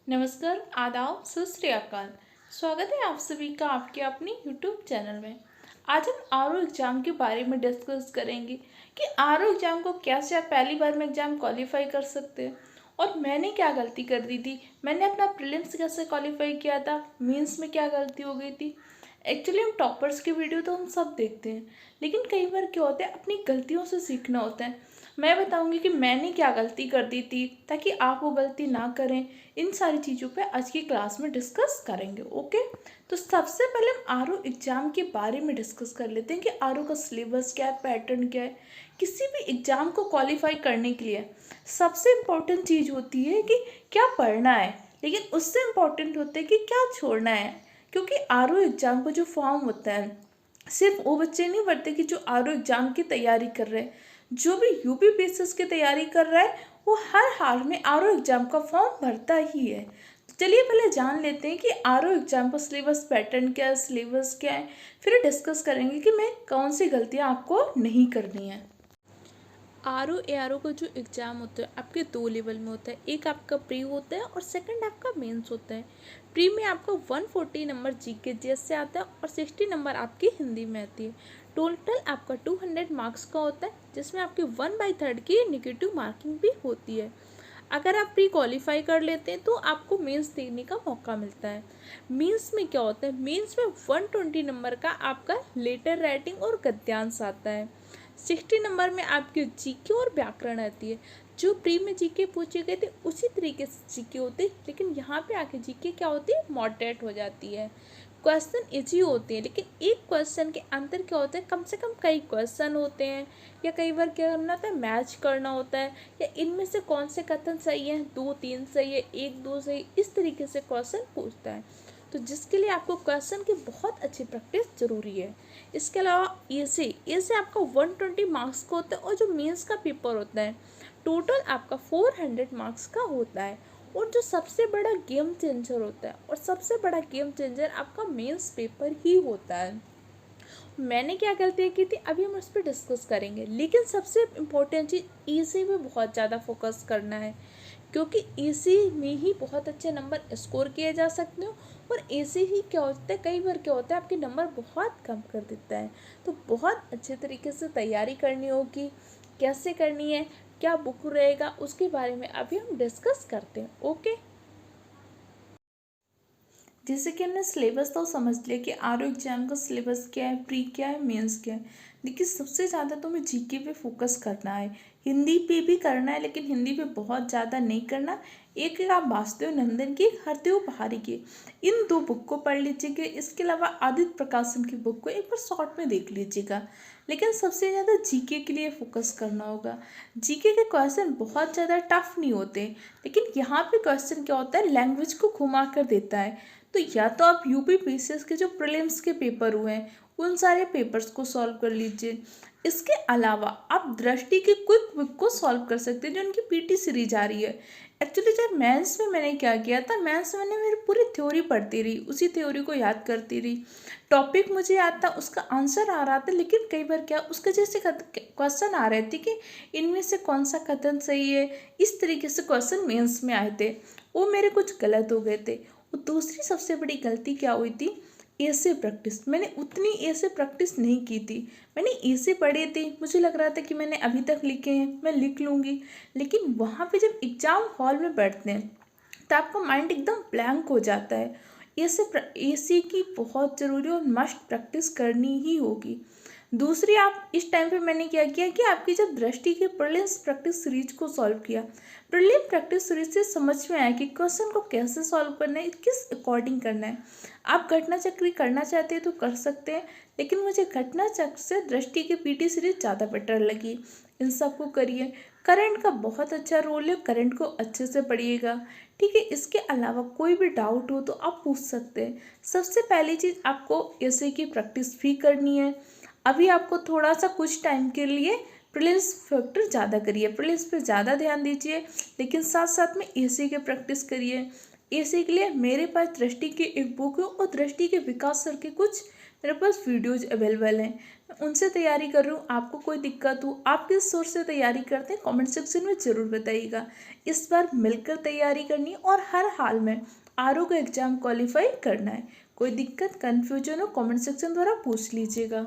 नमस्कार, आदाब, सत श्री अकाल। स्वागत है आप सभी का आपके अपने यूट्यूब चैनल में। आज हम आरओ एग्ज़ाम के बारे में डिस्कस करेंगे कि आरओ एग्ज़ाम को कैसे आप पहली बार में एग्ज़ाम क्वालिफाई कर सकते हैं और मैंने क्या गलती कर दी थी, मैंने अपना प्रीलिम्स कैसे क्वालिफाई किया था, मेंस में क्या गलती हो गई थी। एक्चुअली हम टॉपर्स की वीडियो तो हम सब देखते हैं, लेकिन कई बार क्या होता है अपनी गलतियों से सीखना होता है। मैं बताऊंगी कि मैंने क्या गलती कर दी थी ताकि आप वो गलती ना करें। इन सारी चीज़ों पे आज की क्लास में डिस्कस करेंगे। ओके, तो सबसे पहले हम आरओ एग्ज़ाम के बारे में डिस्कस कर लेते हैं कि आरओ का सिलेबस क्या है, पैटर्न क्या है। किसी भी एग्ज़ाम को क्वालिफाई करने के लिए सबसे इम्पोर्टेंट चीज़ होती है कि क्या पढ़ना है, लेकिन उससे इम्पोर्टेंट होता है कि क्या छोड़ना है। क्योंकि आरओ एग्ज़ाम का जो फॉर्म होता है सिर्फ वो बच्चे नहीं भरते कि जो आरओ एग्ज़ाम की तैयारी कर रहे हैं, जो भी यूपी पीसीएस की तैयारी कर रहा है वो हर हाल में आरओ एग्ज़ाम का फॉर्म भरता ही है। तो चलिए पहले जान लेते हैं कि आरओ एग्ज़ाम का सिलेबस पैटर्न क्या है, सिलेबस क्या है। फिर डिस्कस करेंगे कि मैं कौन सी गलतियाँ आपको नहीं करनी है। आरओ एआरओ का जो एग्ज़ाम होता है आपके दो लेवल में होता है। एक आपका प्री होता है और सेकंड आपका मेंस होता है। प्री में आपका 140 नंबर जीके जीएस से आता है और 60 नंबर आपकी हिंदी में आती है। टोटल आपका 200 मार्क्स का होता है, जिसमें आपकी 1/3 की नेगेटिव मार्किंग भी होती है। अगर आप प्री क्वालिफाई कर लेते हैं तो आपको मेंस देने का मौका मिलता है। मेंस में क्या होता है, मेंस में 120 नंबर का आपका लेटर राइटिंग और गद्यांश आता है। 60 नंबर में आपकी जीके और व्याकरण आती है। जो प्री में जीके पूछे गए थे उसी तरीके से जीके होते, लेकिन यहाँ पे आके जीके क्या होती है, मॉडरेट हो जाती है। क्वेश्चन इजी होते हैं, लेकिन एक क्वेश्चन के अंदर क्या होता है, कम से कम कई क्वेश्चन होते हैं, या कई बार क्या करना होता है, मैच करना होता है, या इनमें से कौन से कथन सही है, 2-3 सही है, 1-2 सही, इस तरीके से क्वेश्चन पूछता है। तो जिसके लिए आपको क्वेश्चन की बहुत अच्छी प्रैक्टिस जरूरी है। इसके अलावा ए से आपका 120 मार्क्स का होता है और जो मेंस का पेपर होता है टोटल आपका 400 मार्क्स का होता है। और जो सबसे बड़ा गेम चेंजर होता है, और सबसे बड़ा गेम चेंजर आपका मेंस पेपर ही होता है। मैंने क्या गलती की थी अभी हम उस पर डिस्कस करेंगे, लेकिन सबसे इम्पोर्टेंट चीज़ ईसी में बहुत ज़्यादा फोकस करना है, क्योंकि ईसी में ही बहुत अच्छे नंबर स्कोर किए जा सकते हो। और ईसी ही क्या होता है, कई बार क्या होता है आपके नंबर बहुत कम कर देता है। तो बहुत अच्छे तरीके से तैयारी करनी होगी। कैसे करनी है, क्या बुक रहेगा, उसके बारे में अभी हम डिस्कस करते हैं। ओके, जैसे कि हमने सिलेबस तो समझ लिया कि आरओ एग्जाम का सिलेबस क्या है, प्री क्या है, मेंस क्या है। देखिए सबसे ज़्यादा तो हमें जीके पे फोकस करना है, हिंदी पे भी करना है, लेकिन हिंदी पे बहुत ज़्यादा नहीं करना। एक एक आप वासुदेव नंदन की, हरदेव पहाड़ी की, इन दो बुक को पढ़ लीजिएगा। इसके अलावा आदित्य प्रकाशन की बुक को एक बार शॉर्ट में देख लीजिएगा। लेकिन सबसे ज़्यादा जीके के लिए फोकस करना होगा। जीके के क्वेश्चन बहुत ज़्यादा टफ नहीं होते, लेकिन यहाँ पे क्वेश्चन क्या होता है, लैंग्वेज को घुमा कर देता है। तो या तो आप यूपी पीसीएस के जो प्रीलिम्स के पेपर हुए हैं उन सारे पेपर्स को सॉल्व कर लीजिए। इसके अलावा आप दृष्टि की क्विक बुक को सॉल्व कर सकते हैं, जो उनकी पीटी सीरीज आ रही है। एक्चुअली जब मेंस में मैंने क्या किया था, मेंस में मैंने मेरी पूरी थ्योरी पढ़ती रही, उसी थ्योरी को याद करती रही। टॉपिक मुझे याद था, उसका आंसर आ रहा था, लेकिन कई बार क्या उसके जैसे क्वेश्चन आ रहे थे कि इनमें से कौन सा कथन सही है। इस तरीके से क्वेश्चन मेंस में आए थे, वो मेरे कुछ गलत हो गए थे। और दूसरी सबसे बड़ी गलती क्या हुई थी, ए से प्रैक्टिस। मैंने उतनी ए से प्रैक्टिस नहीं की थी। मैंने ए से पढ़े थे, मुझे लग रहा था कि मैंने अभी तक लिखे हैं, मैं लिख लूँगी। लेकिन वहाँ पे जब एग्ज़ाम हॉल में बैठते हैं तो आपका माइंड एकदम ब्लैंक हो जाता है। ए से की बहुत ज़रूरी और मस्ट प्रैक्टिस करनी ही होगी। दूसरी, आप इस टाइम पे मैंने क्या किया कि आपकी जब दृष्टि के प्रीलिम्स प्रैक्टिस सीरीज को सॉल्व किया, प्रीलिम प्रैक्टिस सीरीज से समझ में आया कि क्वेश्चन को कैसे सॉल्व करना है, किस अकॉर्डिंग करना है। आप घटना चक्री करना चाहते हैं तो कर सकते हैं, लेकिन मुझे घटना चक्र से दृष्टि की पीटी सीरीज ज़्यादा बेटर लगी। इन सबको करिए। करंट का बहुत अच्छा रोल है, करंट को अच्छे से पढ़िएगा। ठीक है, इसके अलावा कोई भी डाउट हो तो आप पूछ सकते हैं। सबसे पहली चीज़ आपको ऐसे की प्रैक्टिस भी करनी है। अभी आपको थोड़ा सा कुछ टाइम के लिए प्रीलिम्स फैक्टर ज़्यादा करिए, प्रीलिम्स पे ज़्यादा ध्यान दीजिए, लेकिन साथ साथ में एसी के प्रैक्टिस करिए। एसी के लिए मेरे पास दृष्टि की एक बुक है और दृष्टि के विकास सर के कुछ मेरे पास वीडियोज़ अवेलेबल हैं, मैं उनसे तैयारी कर रही हूँ। आपको कोई दिक्कत हो, आप किस सोर्स से तैयारी करते हैं, कमेंट सेक्शन में ज़रूर बताइएगा। इस बार मिलकर तैयारी करनी है और हर हाल में आरओ का एग्ज़ाम क्वालिफाई करना है। कोई दिक्कत, कन्फ्यूजन हो, कमेंट सेक्शन द्वारा पूछ लीजिएगा।